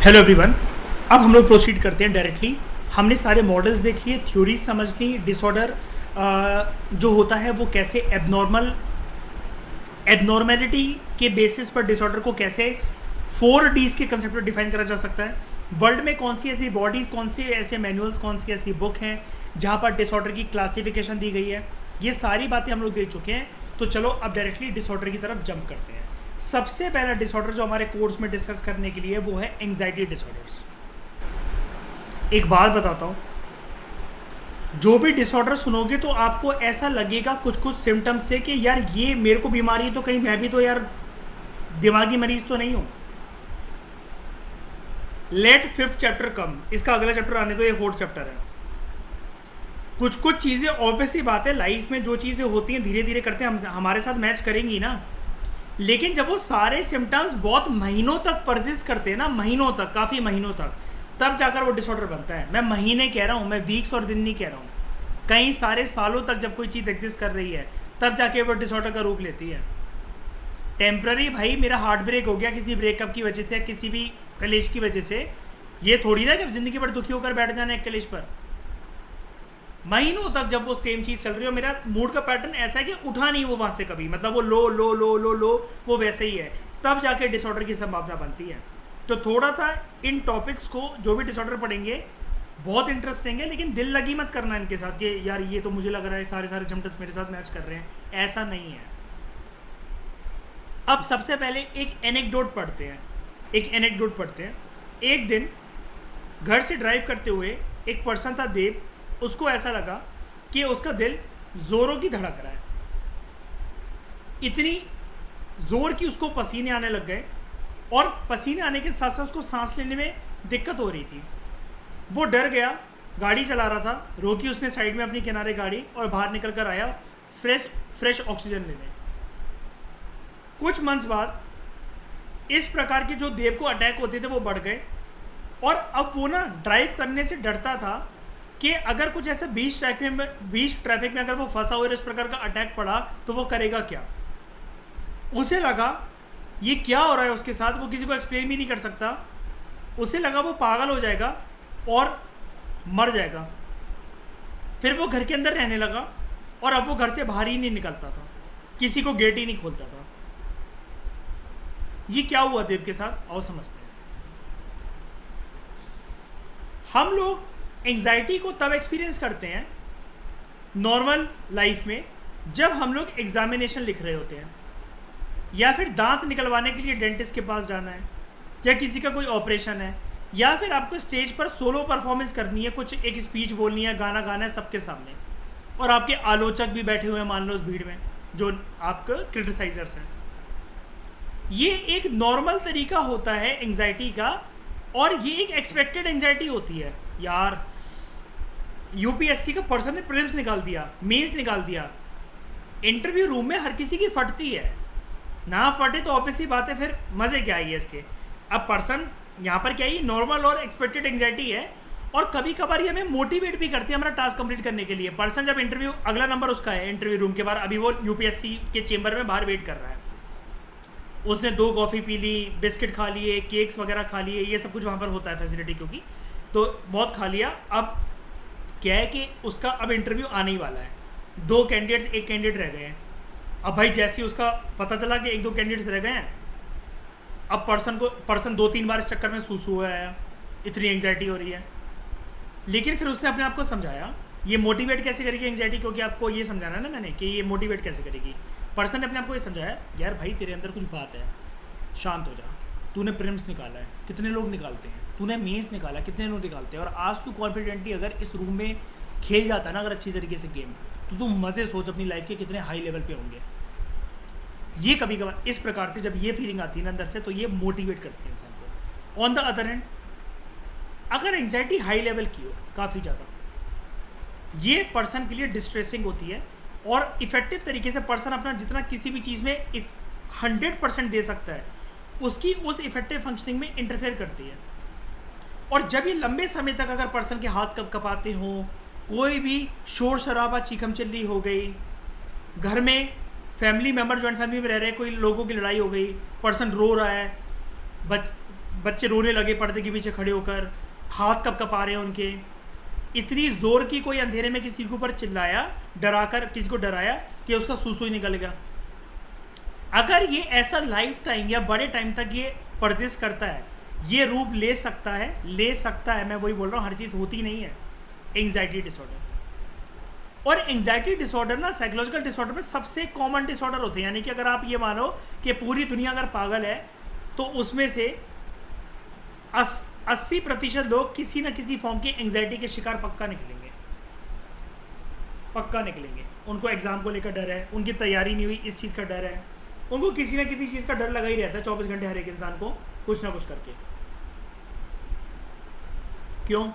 Hello everyone. अब हम लोग प्रोसीड करते हैं डायरेक्टली। हमने सारे मॉडल्स देख लिए, थ्योरी समझ ली, डिसऑर्डर जो होता है वो कैसे एबनॉर्मेलिटी के बेसिस पर डिसऑर्डर को कैसे 4Ds के कंसेप्ट में डिफाइन करा जा सकता है। वर्ल्ड में कौन सी ऐसी बॉडीज, कौन से ऐसे मैनुअल्स, कौन सी ऐसी बुक हैं जहाँ पर डिसऑर्डर की क्लासिफिकेशन दी गई है, ये सारी बातें हम लोग देख चुके हैं। तो चलो अब डायरेक्टली डिसऑर्डर की तरफ जंप करते हैं। सबसे पहला डिसऑर्डर जो हमारे कोर्स में डिस्कस करने के लिए वो है एंग्जाइटी डिसऑर्डर्स। एक बात बताता हूँ, जो भी डिसऑर्डर सुनोगे तो आपको ऐसा लगेगा कुछ कुछ सिम्टम्स से कि यार ये मेरे को बीमारी है, तो कहीं मैं भी तो यार दिमागी मरीज तो नहीं हूँ। लेट 5th चैप्टर कम, इसका अगला चैप्टर आने तो ये 4th चैप्टर है। कुछ कुछ चीज़ें ऑब्वियसली बात है, लाइफ में जो चीज़ें होती हैं धीरे धीरे करते हैं हमारे साथ मैच करेंगी ना, लेकिन जब वो सारे सिम्टम्स बहुत महीनों तक परसिस्ट करते हैं ना, महीनों तक, काफ़ी महीनों तक, तब जाकर वो डिसऑर्डर बनता है। मैं महीने कह रहा हूँ, मैं वीक्स और दिन नहीं कह रहा हूँ। कई सारे सालों तक जब कोई चीज़ एग्जिस्ट कर रही है तब जाके वो डिसऑर्डर का रूप लेती है। टेम्प्ररी भाई मेरा हार्ट ब्रेक हो गया किसी ब्रेकअप की वजह से, किसी भी कलेश की वजह से, ये थोड़ी ना कि ज़िंदगी भर दुखी होकर बैठ जाना है कलेश पर। महीनों तक जब वो सेम चीज़ चल रही है, मेरा मूड का पैटर्न ऐसा है कि उठा नहीं वो वहाँ से कभी, मतलब वो लो लो लो लो लो वो वैसे ही है, तब जाके डिसऑर्डर की संभावना बनती है। तो थोड़ा सा इन टॉपिक्स को, जो भी डिसऑर्डर पढ़ेंगे, बहुत इंटरेस्टिंग है, लेकिन दिल लगी मत करना इनके साथ कि यार ये तो मुझे लग रहा है सारे सिम्टम्स मेरे साथ मैच कर रहे हैं, ऐसा नहीं है। अब सबसे पहले एक एनेक्डोट पढ़ते हैं। एक दिन घर से ड्राइव करते हुए एक पर्सन था देव, उसको ऐसा लगा कि उसका दिल जोरों की धड़क रहा है, इतनी जोर की उसको पसीने आने लग गए, और पसीने आने के साथ साथ उसको सांस लेने में दिक्कत हो रही थी। वो डर गया, गाड़ी चला रहा था, रोकी उसने साइड में अपनी किनारे गाड़ी, और बाहर निकल कर आया फ्रेश ऑक्सीजन लेने। कुछ मंथ्स बाद इस प्रकार के जो देव को अटैक होते थे वो बढ़ गए, और अब वो ना ड्राइव करने से डरता था कि अगर कुछ ऐसा बीच ट्रैफिक में अगर वो फंसा हो और इस प्रकार का अटैक पड़ा तो वो करेगा क्या। उसे लगा ये क्या हो रहा है उसके साथ, वो किसी को एक्सप्लेन भी नहीं कर सकता। उसे लगा वो पागल हो जाएगा और मर जाएगा। फिर वो घर के अंदर रहने लगा, और अब वो घर से बाहर ही नहीं निकलता था, किसी को गेट ही नहीं खोलता था। ये क्या हुआ देव के साथ, आओ समझते हैं। हम लोग एंग्जाइटी को तब एक्सपीरियंस करते हैं नॉर्मल लाइफ में जब हम लोग एग्जामिनेशन लिख रहे होते हैं, या फिर दांत निकलवाने के लिए डेंटिस्ट के पास जाना है, या किसी का कोई ऑपरेशन है, या फिर आपको स्टेज पर सोलो परफॉर्मेंस करनी है, कुछ एक स्पीच बोलनी है, गाना गाना है सबके सामने, और आपके आलोचक भी बैठे हुए हैं मान लो उस भीड़ में, जो आपके क्रिटिसाइजर्स हैं। ये एक नॉर्मल तरीका होता है एंग्जाइटी का, और ये एक एक्सपेक्टेड एंग्जाइटी होती है। यार यूपीएससी का पर्सन ने प्रीलिम्स निकाल दिया, मेंस निकाल दिया, इंटरव्यू रूम में हर किसी की फटती है, ना फटे तो ऑब्वियसली बात है, फिर मज़े क्या है इसके। अब पर्सन यहाँ पर क्या है, नॉर्मल और एक्सपेक्टेड एंग्जाइटी है, और कभी कभार ये हमें मोटिवेट भी करती है हमारा टास्क कंप्लीट करने के लिए। पर्सन जब इंटरव्यू, अगला नंबर उसका है इंटरव्यू रूम के बाहर, अभी वो यूपीएससी के चेंबर में बाहर वेट कर रहा है, उसने 2 कॉफ़ी पी ली, बिस्किट खा लिए, केक्स वगैरह खा लिए, ये सब कुछ वहाँ पर होता है फैसिलिटी, क्योंकि तो बहुत खा लिया। अब क्या है कि उसका अब इंटरव्यू आने ही वाला है, 2 कैंडिडेट्स, 1 कैंडिडेट रह गए हैं। अब भाई जैसे ही उसका पता चला कि 1-2 कैंडिडेट्स रह गए हैं, अब पर्सन 2-3 बार इस चक्कर में सूसू हुआ है, इतनी एंग्जाइटी हो रही है। लेकिन फिर उसने अपने आप को समझाया, ये मोटिवेट कैसे करेगी एंग्जाइटी, क्योंकि आपको ये समझाना है ना मैंने कि ये मोटिवेट कैसे करेगी। पर्सन ने अपने आप को ये समझाया, यार भाई तेरे अंदर कुछ बात है, शांत हो जा, तूने प्रीलिम्स निकाला है, कितने लोग निकालते हैं, तूने मेंस निकाला, कितने लोग निकालते हैं, और आज तू कॉन्फिडेंटली अगर इस रूम में खेल जाता है ना अगर अच्छी तरीके से गेम, तो तू मज़े सोच अपनी लाइफ के कितने हाई लेवल पे होंगे। ये कभी कभार इस प्रकार से जब ये फीलिंग आती है ना अंदर से, तो ये मोटिवेट करती है इंसान को। ऑन द अदर हैंड, अगर एंग्जाइटी हाई लेवल की हो काफ़ी ज़्यादा, ये पर्सन के लिए डिस्ट्रेसिंग होती है, और इफेक्टिव तरीके से पर्सन अपना जितना किसी भी चीज़ में 100% दे सकता है, उसकी उस इफेक्टिव फंक्शनिंग में इंटरफेयर करती है। और जब ये लंबे समय तक अगर पर्सन के हाथ कपकपाते हों, कोई भी शोर शराबा चीखम चिल्ली हो गई, घर में फैमिली मेम्बर जॉइंट फैमिली में रह रहे हैं, कोई लोगों की लड़ाई हो गई, पर्सन रो रहा है, बच्चे रोने लगे पर्दे के पीछे खड़े होकर, हाथ कँप रहे हैं उनके, इतनी जोर की कोई अंधेरे में किसी के ऊपर चिल्लाया, डराकर किसी को डराया कि उसका सूसू ही निकल गया। अगर ये ऐसा लाइफ टाइम या बड़े टाइम तक ये परसिस्ट करता है, ये रूप ले सकता है, मैं वही बोल रहा हूँ, हर चीज़ होती नहीं है। एंग्जाइटी डिसऑर्डर, और एंग्जाइटी डिसऑर्डर ना साइकोलॉजिकल डिसऑर्डर में सबसे कॉमन डिसऑर्डर होते हैं। यानी कि अगर आप ये मानो कि पूरी दुनिया अगर पागल है तो उसमें से 80% लोग किसी न किसी फॉर्म की एंग्जाइटी के शिकार पक्का निकलेंगे। उनको एग्जाम को लेकर डर है, उनकी तैयारी नहीं हुई इस चीज़ का डर है, उनको किसी न किसी चीज़ का डर लगा ही रहता है 24 घंटे हर एक इंसान को, कुछ ना कुछ करके। क्यों?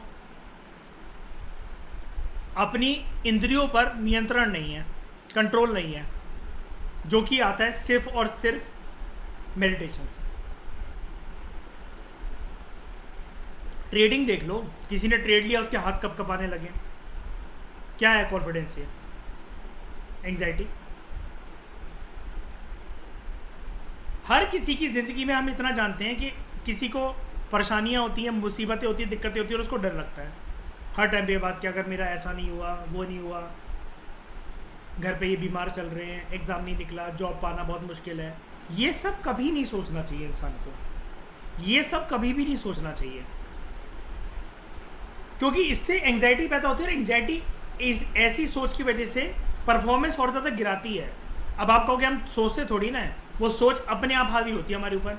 अपनी इंद्रियों पर नियंत्रण नहीं है, कंट्रोल नहीं है, जो कि आता है सिर्फ और सिर्फ मेडिटेशन से। ट्रेडिंग देख लो, किसी ने ट्रेड लिया, उसके हाथ कँपाने लगे, क्या है? कॉन्फिडेंस। ये एंग्जाइटी। हर किसी की ज़िंदगी में हम इतना जानते हैं कि किसी को परेशानियां होती हैं, मुसीबतें होती हैं, दिक्कतें होती हैं, और उसको डर लगता है हर टाइम पे ये बात कि अगर मेरा ऐसा नहीं हुआ, वो नहीं हुआ, घर पे ये बीमार चल रहे हैं, एग्ज़ाम नहीं निकला, जॉब पाना बहुत मुश्किल है। ये सब कभी नहीं सोचना चाहिए इंसान को, ये सब कभी भी नहीं सोचना चाहिए, क्योंकि इससे एंग्जाइटी पैदा होती है। और एंग्जाइटी इस ऐसी सोच की वजह से परफॉर्मेंस और ज़्यादा गिराती है। अब आप कहोगे हम सोचते थोड़ी ना है, वो सोच अपने आप हावी होती है हमारे ऊपर।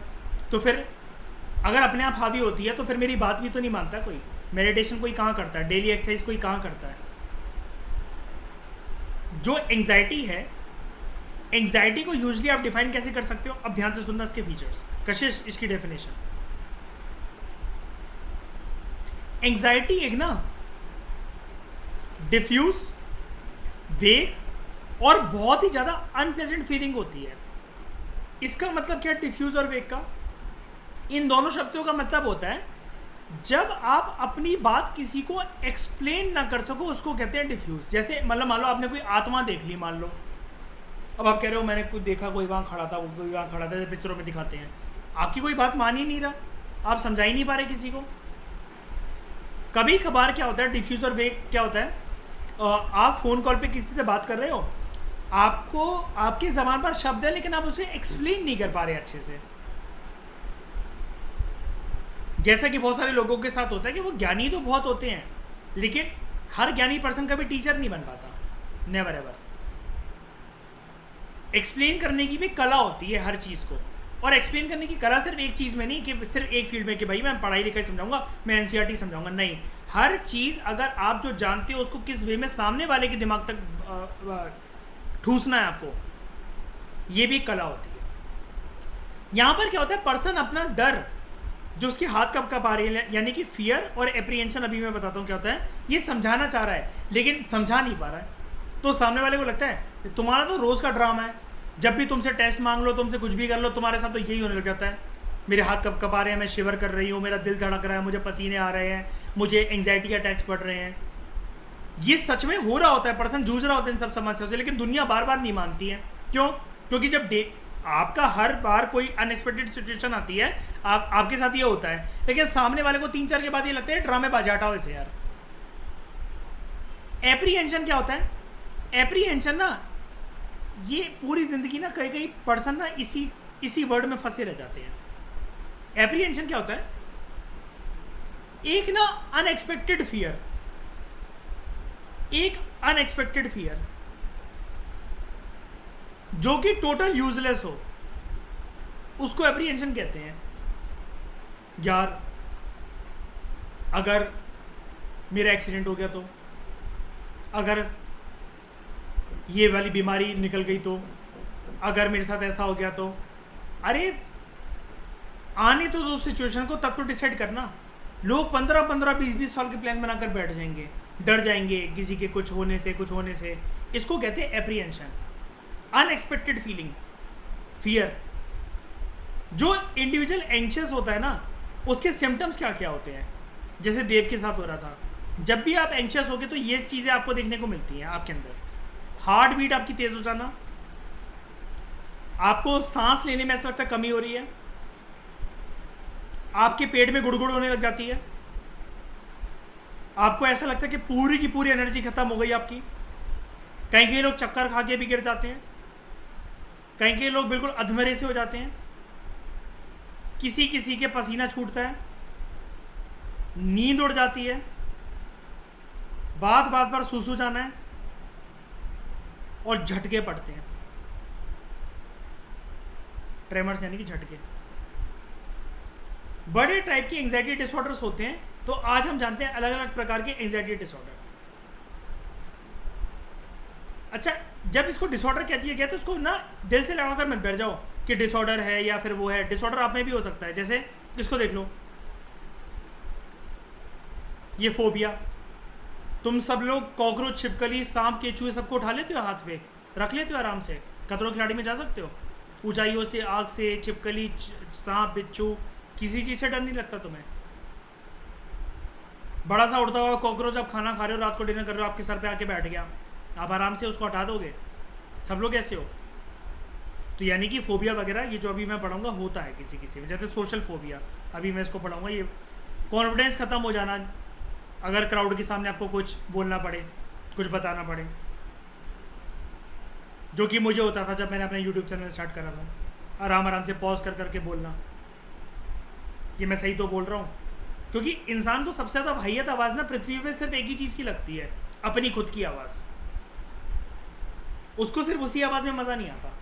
तो फिर अगर अपने आप हावी होती है तो फिर मेरी बात भी तो नहीं मानता कोई। मेडिटेशन कोई कहाँ करता है, डेली एक्सरसाइज कोई कहाँ करता है। जो एंग्जाइटी है, एंग्जाइटी को यूजली आप डिफाइन कैसे कर सकते हो? अब ध्यान से सुनना इसके फीचर्स। कशिश इसकी डेफिनेशन, एंग्जाइटी एक ना डिफ्यूज, वेग और बहुत ही ज़्यादा अनप्लेजेंट फीलिंग होती है। इसका मतलब क्या? डिफ्यूज और वेग का, इन दोनों शब्दों का मतलब होता है जब आप अपनी बात किसी को एक्सप्लेन ना कर सको, उसको कहते हैं डिफ्यूज। जैसे मतलब मान लो आपने कोई आत्मा देख ली, मान लो, अब आप कह रहे हो मैंने कुछ देखा, कोई वहाँ खड़ा था, कोई वहाँ खड़ा था, जैसे पिक्चरों में दिखाते हैं। आपकी कोई बात मान ही नहीं रहा, आप समझा ही नहीं पा रहे किसी को। कभी कभार क्या होता है, डिफ्यूज और वेग क्या होता है, आप फ़ोन कॉल पे किसी से बात कर रहे हो, आपको आपकी ज़बान पर शब्द है लेकिन आप उसे एक्सप्लेन नहीं कर पा रहे अच्छे से। जैसा कि बहुत सारे लोगों के साथ होता है कि वो ज्ञानी तो बहुत होते हैं लेकिन हर ज्ञानी पर्सन कभी टीचर नहीं बन पाता, नेवर एवर। एक्सप्लेन करने की भी कला होती है हर चीज़ को, और एक्सप्लेन करने की कला सिर्फ एक चीज़ में नहीं कि सिर्फ एक फील्ड में कि भाई मैं पढ़ाई लिखाई समझाऊंगा, मैं एनसीईआरटी समझाऊंगा, नहीं। हर चीज़ अगर आप जो जानते हो उसको किस वे में सामने वाले के दिमाग तक ठूसना है आपको, ये भी कला होती है। यहाँ पर क्या होता है, पर्सन अपना डर जो उसके हाथ कब आ रही है, यानी कि फियर और एप्रीहेंशन, अभी मैं बताता हूँ क्या होता है, ये समझाना चाह रहा है लेकिन समझा नहीं पा रहा है। तो सामने वाले को लगता है तुम्हारा तो रोज़ का ड्रामा है, जब भी तुमसे टेस्ट मांग लो, तुमसे कुछ भी कर लो, तुम्हारे साथ तो यही होने लग जाता है। मेरे हाथ कब आ रहे हैं, मैं शिवर कर रही हूँ, मेरा दिल धड़क रहा है, मुझे पसीने आ रहे हैं, मुझे एंग्जाइटी के अटैक्स पड़ रहे हैं। ये सच में हो रहा होता है, पर्सन जूझ रहा होता है इन सब समस्याओं से, लेकिन दुनिया बार बार नहीं मानती है। क्यों? क्योंकि जब आपका हर बार कोई अनएक्सपेक्टेड सिचुएशन आती है, आपके साथ ये होता है, लेकिन सामने वाले को 3-4 के बाद ये लगता है ड्रामेबाज, हटाओ इसे यार। एप्रीहेंशन क्या होता है? एप्रीहेंशन ना, ये पूरी जिंदगी ना कई पर्सन ना इसी वर्ड में फंसे रह जाते हैं। एप्रीहेंशन क्या होता है? एक ना अनएक्सपेक्टेड फियर, एक अनएक्सपेक्टेड फियर जो कि टोटल यूजलेस हो, उसको एप्रीहेंशन कहते हैं। यार अगर मेरा एक्सीडेंट हो गया तो, अगर ये वाली बीमारी निकल गई तो, अगर मेरे साथ ऐसा हो गया तो, अरे आने तो दो सिचुएशन को, तब तो डिसाइड करना। लोग 15-15, 20-20 साल के प्लान बनाकर बैठ जाएंगे, डर जाएंगे किसी के कुछ होने से। इसको कहते हैं एप्रीहेंशन, अनएक्सपेक्टेड फीलिंग, फियर। जो इंडिविजुअल एंशियस होता है ना, उसके सिम्टम्स क्या क्या होते हैं? जैसे देव के साथ हो रहा था, जब भी आप एंशियस होगे तो ये चीज़ें आपको देखने को मिलती हैं आपके अंदर। हार्ट बीट आपकी तेज हो जाना, आपको सांस लेने में ऐसा लगता है कमी हो रही है, आपके पेट में गुड़गुड़ होने लग जाती है, आपको ऐसा लगता है कि पूरी की पूरी एनर्जी खत्म हो गई आपकी। कहीं कहीं लोग चक्कर खा के भी गिर जाते हैं, कहीं कहीं लोग बिल्कुल अधमरे से हो जाते हैं, किसी किसी के पसीना छूटता है, नींद उड़ जाती है, बात बात पर सूसू जाना है, और झटके पड़ते हैं। ट्रेमर्स यानी कि झटके। बड़े टाइप की एंजाइटी डिसऑर्डर्स होते हैं। तो आज हम जानते हैं अलग अलग प्रकार के एंजाइटी डिसऑर्डर। अच्छा, जब इसको डिसऑर्डर कह दिया गया तो इसको ना दिल से लगाकर मत बैठ जाओ कि डिसऑर्डर है या फिर वो है। डिसऑर्डर आप में भी हो सकता है। जैसे इसको देख लो, ये फोबिया। तुम सब लोग कॉकरोच, छिपकली, सांप, केचुए सबको उठा लेते हो, हाथ पे रख लेते हो आराम से। खतरों खिलाड़ी में जा सकते हो, ऊंचाइयों से, आग से, छिपकली, सांप, बिच्छू, किसी चीज़ से डर नहीं लगता तुम्हें। बड़ा सा उड़ता हुआ कॉकरोच आप खाना खा रहे हो, रात को डिनर कर रहे हो, आपके सर पे आके बैठ गया, आप आराम से उसको हटा दोगे। सब लोग ऐसे हो। तो यानी कि फोबिया वगैरह ये जो अभी मैं पढ़ाऊंगा होता है किसी किसी में। जैसे सोशल फोबिया अभी मैं इसको पढ़ाऊंगा। ये कॉन्फिडेंस खत्म हो जाना, अगर क्राउड के सामने आपको कुछ बोलना पड़े, कुछ बताना पड़े, जो कि मुझे होता था जब मैंने अपना यूट्यूब चैनल स्टार्ट करा था। आराम आराम से पॉज कर करके बोलना कि मैं सही तो बोल रहा हूँ। क्योंकि इंसान को सबसे ज़्यादा वाहियत आवाज़ ना पृथ्वी पे सिर्फ एक ही चीज़ की लगती है, अपनी खुद की आवाज़। उसको सिर्फ उसी आवाज़ में मज़ा नहीं आता।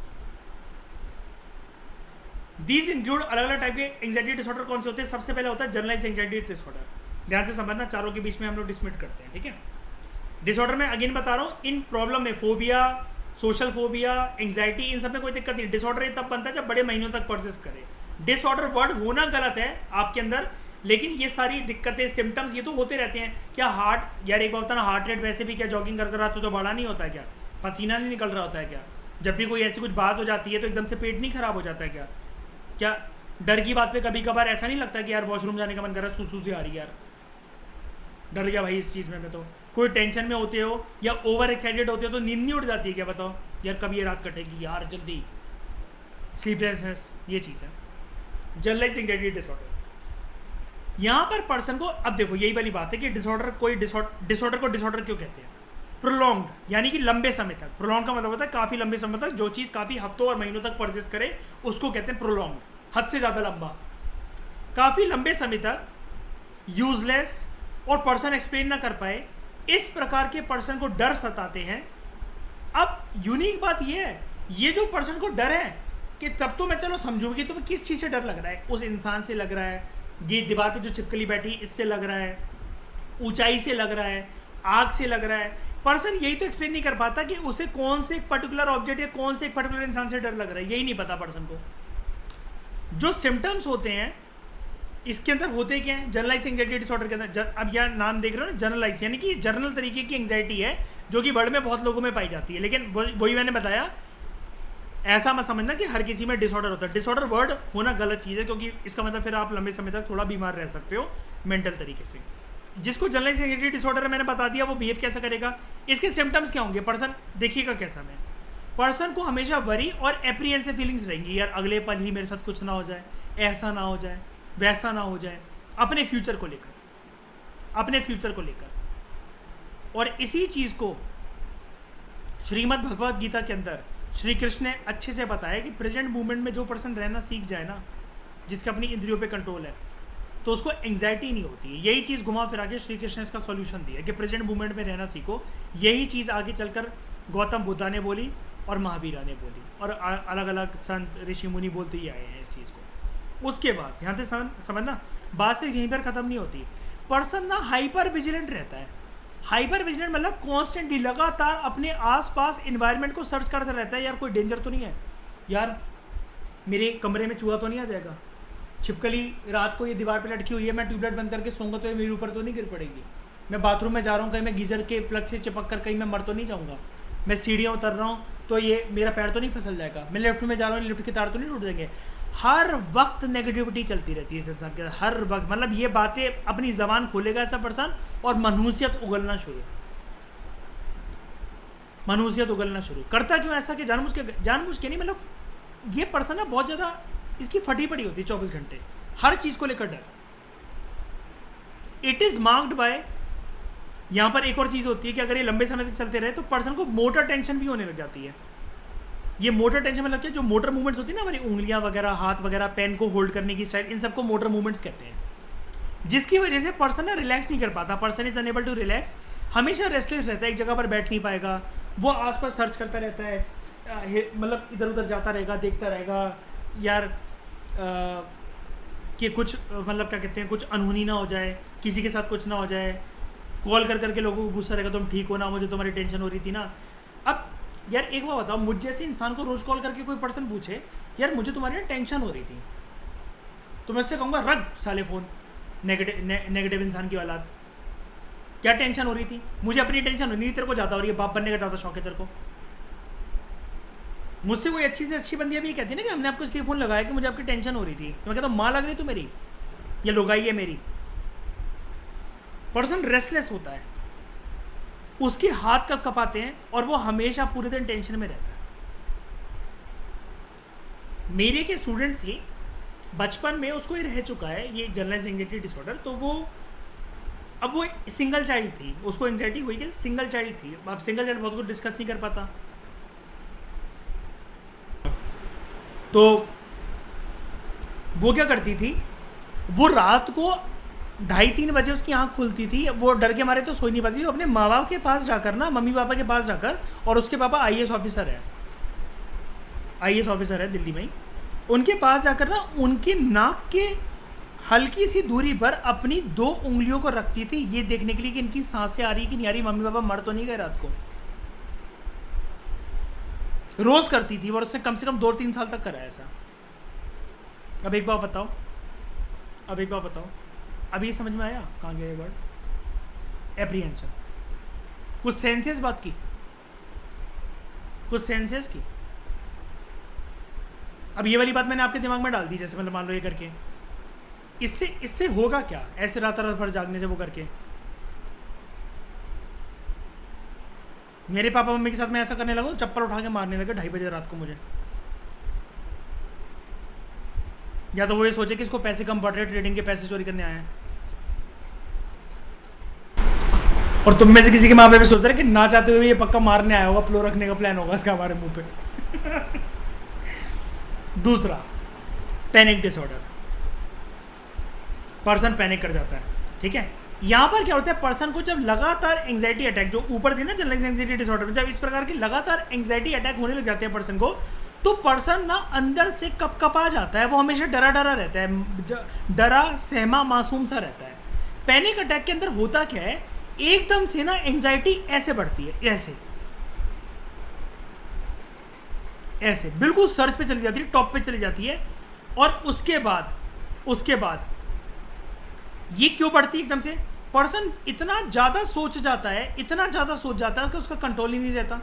दीज इंक्लूड अलग अलग टाइप के एंजाइटी डिसऑर्डर कौन से होते हैं। सबसे पहले होता है जनरलाइज एंजाइटी डिसऑर्डर। ध्यान से समझना, चारों के बीच में हम लोग डिस्मिट करते हैं, ठीक है। डिसऑर्डर में अगेन बता रहा हूँ, इन प्रॉब्लम में फोबिया, सोशल फोबिया, एंजाइटी, इन सब में कोई दिक्कत नहीं। डिसऑर्डर ये तब बनता है जब बड़े महीनों तक परसिस्ट करे। डिसऑर्डर वर्ड होना गलत है आपके अंदर, लेकिन ये सारी दिक्कतें, सिम्टम्स ये तो होते रहते हैं। क्या हार्ट, यार एक बार होता ना, हार्ट रेट वैसे भी क्या जॉगिंग कर रहा तो बड़ा नहीं होता है क्या? पसीना नहीं निकल रहा होता है क्या? जब भी कोई ऐसी कुछ बात हो जाती है तो एकदम से पेट नहीं खराब हो जाता है क्या? क्या डर की बात पे कभी कभार ऐसा नहीं लगता कि यार वॉशरूम जाने का मन कर रहा है, सूसू सी आ रही है यार, डर गया भाई इस चीज़ में मैं तो। कोई टेंशन में होते हो या ओवर एक्साइटेड होते हो तो नींद नहीं उड़ जाती है क्या? बताओ यार कब ये रात कटेगी यार जल्दी, स्लीपलेसनेस, ये चीज़ है जनरलाइज्ड एंजाइटी डिसऑर्डर। यहाँ पर पर्सन को, अब देखो यही वाली बात है कि डिसऑर्डर को डिसऑर्डर क्यों कहते हैं? प्रोलॉन्ग्ड यानी कि लंबे समय तक। प्रोलॉन्ग का मतलब होता है काफ़ी लंबे समय तक, जो चीज़ काफ़ी हफ्तों और महीनों तक परसिस्ट करे उसको कहते हैं प्रोलॉन्ग्ड, हद से ज़्यादा लंबा, काफ़ी लंबे समय तक यूजलेस और पर्सन एक्सप्लेन ना कर पाए, इस प्रकार के पर्सन को डर सताते हैं। अब यूनिक बात ये है, ये जो पर्सन को डर है कि तब तो मैं चलो समझूंगी तुम्हें किस चीज़ से डर लग रहा है। उस इंसान से लग रहा है, ये दीवार पे जो छिपकली बैठी इससे लग रहा है, ऊंचाई से लग रहा है, आग से लग रहा है। पर्सन यही तो एक्सप्लेन नहीं कर पाता कि उसे कौन से एक पर्टिकुलर ऑब्जेक्ट या कौन से एक पर्टिकुलर इंसान से डर लग रहा है, यही नहीं पता पर्सन को। जो सिम्टम्स होते हैं इसके अंदर होते क्या है, जनरलाइज एंजाइटी डिसऑर्डर के अंदर। अब यह नाम देख रहे हो ना, जनरलाइज, यानी कि जनरल तरीके की एंजाइटी है जो कि वर्ल्ड में बहुत लोगों में पाई जाती है। लेकिन वही मैंने बताया, ऐसा मत समझना कि हर किसी में डिसऑर्डर होता है। डिसऑर्डर वर्ड होना गलत चीज़ है, क्योंकि इसका मतलब फिर आप लंबे समय तक थोड़ा बीमार रह सकते हो मेंटल तरीके से। जिसको जनरलाइज एंजाइटी डिसऑर्डर मैंने बता दिया, वो बिहेव कैसा करेगा, इसके सिम्टम्स क्या होंगे, पर्सन देखिएगा कैसा मैं। पर्सन को हमेशा वरी और एप्रीहेंसिव फीलिंग्स रहेंगी, यार अगले पल ही मेरे साथ कुछ ना हो जाए, ऐसा ना हो जाए, वैसा ना हो जाए, अपने फ्यूचर को लेकर। और इसी चीज़ को श्रीमद् भगवद गीता के अंदर श्री कृष्ण ने अच्छे से बताया कि प्रेजेंट मोमेंट में जो पर्सन रहना सीख जाए ना, जिसका अपनी इंद्रियों पे कंट्रोल है, तो उसको एंग्जाइटी नहीं होती है। यही चीज़ घुमा फिरा के श्री कृष्ण ने इसका सॉल्यूशन दिया कि प्रेजेंट मोमेंट में रहना सीखो। यही चीज़ आगे चलकर गौतम बुद्धा ने बोली और महावीरा ने बोली, और अलग अलग संत ऋषि मुनि बोलते ही आए हैं इस चीज़ को। उसके बाद ध्यान से समझना, बात से यहीं पर ख़त्म नहीं होती। पर्सन ना हाइपर विजिलेंट रहता है। हाइपर विजिलेंट मतलब कॉन्स्टेंटली, लगातार अपने आसपास इन्वायरमेंट को सर्च करता रहता है, यार कोई डेंजर तो नहीं है, यार मेरे कमरे में चूहा तो नहीं आ जाएगा, छिपकली रात को ये दीवार पे लटकी हुई है, मैं ट्यूबलाइट बंद करके सोऊंगा तो ये मेरे ऊपर तो नहीं गिर पड़ेगी, मैं बाथरूम में जा रहा हूँ कहीं मैं गीजर के प्लग से चिपक कर कहीं मैं मर तो नहीं जाऊँगा, मैं सीढ़ियाँ उतर रहा हूँ तो ये मेरा पैर तो नहीं फिसल जाएगा, मैं लिफ्ट में जा रहा हूँ लिफ्ट के तार तो नहीं टूट जाएंगे। हर वक्त नेगेटिविटी चलती रहती है इस इंसान के, हर वक्त। मतलब ये बातें अपनी जबान खोलेगा ऐसा पर्सन और मनुष्यत उगलना शुरू करता। क्यों ऐसा कि जानबूझ के नहीं, मतलब ये पर्सन ना बहुत ज़्यादा इसकी फटी पड़ी होती है 24 घंटे। हर चीज को लेकर डर। इट इज मार्क्ड बाय, यहां पर एक और चीज होती है कि अगर ये लंबे समय तक चलते रहे तो पर्सन को मोटर टेंशन भी होने लग जाती है। ये मोटर टेंशन में लगती है, जो मोटर मूवमेंट्स होती है ना हमारी उंगलियां वगैरह, हाथ वगैरह, पेन को होल्ड करने की स्टाइल, इन सबको मोटर मूवमेंट्स कहते हैं, जिसकी वजह से पर्सन ना रिलैक्स नहीं कर पाता। Person is unable to relax, हमेशा रेस्टलेस रहता है, एक जगह पर बैठ नहीं पाएगा, वो आसपास सर्च करता रहता है, मतलब इधर उधर जाता रहेगा, देखता रहेगा यार कि कुछ मतलब क्या कहते हैं, कुछ अनहोनी ना हो जाए, किसी के साथ कुछ ना हो जाए, कॉल कर करके लोगों को गुस्सा रहेगा, तुम ठीक हो ना, मुझे तुम्हारी टेंशन हो रही थी ना। अब यार एक बात बताओ, मुझ जैसे इंसान को रोज़ कॉल करके कोई पर्सन पूछे यार मुझे तुम्हारी टेंशन हो रही थी, तो मैं उससे कहूँगा रख साले फ़ोन, नेगेटिव इंसान की औलाद, क्या टेंशन हो रही थी? मुझे अपनी टेंशन हो नहीं, तेरे को ज़्यादा हो रही है, बाप बनने का ज़्यादा शौक है तेरे को। मुझसे कोई अच्छी से अच्छी बंदी भी ये कहती है ना कि हमने आपको इसलिए फ़ोन लगाया कि मुझे आपकी टेंशन हो रही थी, तो मैं कहता हूँ माँ लग रही तू मेरी, या लुगाई है मेरी। पर्सन रेस्टलेस होता है, उसके हाथ कब कपाते हैं और वो हमेशा पूरे दिन टेंशन में रहता है। मेरे के स्टूडेंट थी, बचपन में उसको ये रह चुका है ये जनरलाइज एंग्जाइटी डिसऑर्डर, तो वो अब वो सिंगल चाइल्ड थी, उसको एंग्जाइटी हुई कि सिंगल चाइल्ड थी। अब सिंगल चाइल्ड बहुत कुछ डिस्कस नहीं कर पाता, तो वो क्या करती थी, वो रात को 2:30-3 बजे उसकी आंख खुलती थी, वो डर के मारे तो सो ही नहीं पाती थी। अपने माँ बाप के पास जाकर ना, मम्मी पापा के पास जाकर, और उसके पापा आईएएस ऑफिसर है दिल्ली में ही, उनके पास जाकर ना उनके नाक के हल्की सी दूरी पर अपनी 2 उंगलियों को रखती थी, ये देखने के लिए कि इनकी सांसें आ रही कि नहीं आ रही, मम्मी पापा मर तो नहीं गए रात को। रोज करती थी और उसने कम से कम 2-3 साल तक करा ऐसा। अब एक बात बताओ, अभी समझ में आया कहाँ गया ये वर्ड? एप्रीहेंशन। कुछ सेंसेस बात की, कुछ सेंसेस की। अब ये वाली बात मैंने आपके दिमाग में डाल दी, जैसे मतलब मान लो ये करके, इससे होगा क्या ऐसे रात भर जागने से वो करके? मेरे पापा मम्मी के साथ मैं ऐसा करने लगा, चप्पल उठा के मारने लगे 2:30 बजे रात को मुझे। या तो वो ये सोचे कि इसको पैसे कम पड़ रहे, ट्रेडिंग के पैसे चोरी करने आए हैं। और तुम में से किसी के माँ बाप सोच रहे कि ना चाहते हुए ये पक्का मारने आया होगा, फ्लो रखने का प्लान होगा इसका हमारे मुंह पे। दूसरा, पैनिक डिसऑर्डर। पर्सन पैनिक कर जाता है, ठीक है। यहां पर क्या होता है, पर्सन को जब लगातार एंग्जाइटी अटैक, जो ऊपर थी ना जनरलाइज एंग्जाइटी डिसऑर्डर में, जब इस प्रकार के लगातार एंग्जाइटी अटैक होने लग जाते हैं पर्सन को, तो पर्सन ना अंदर से कपकपा जाता है, वो हमेशा डरा रहता है, डरा सहमा मासूम सा रहता है। पैनिक अटैक के अंदर होता क्या है, एकदम से ना एंग्जाइटी ऐसे बढ़ती है, ऐसे बिल्कुल सर्च पे चली जाती है, टॉप पे चली जाती है। और उसके बाद ये क्यों बढ़ती है एकदम से? पर्सन इतना ज़्यादा सोच जाता है कि उसका कंट्रोल ही नहीं रहता,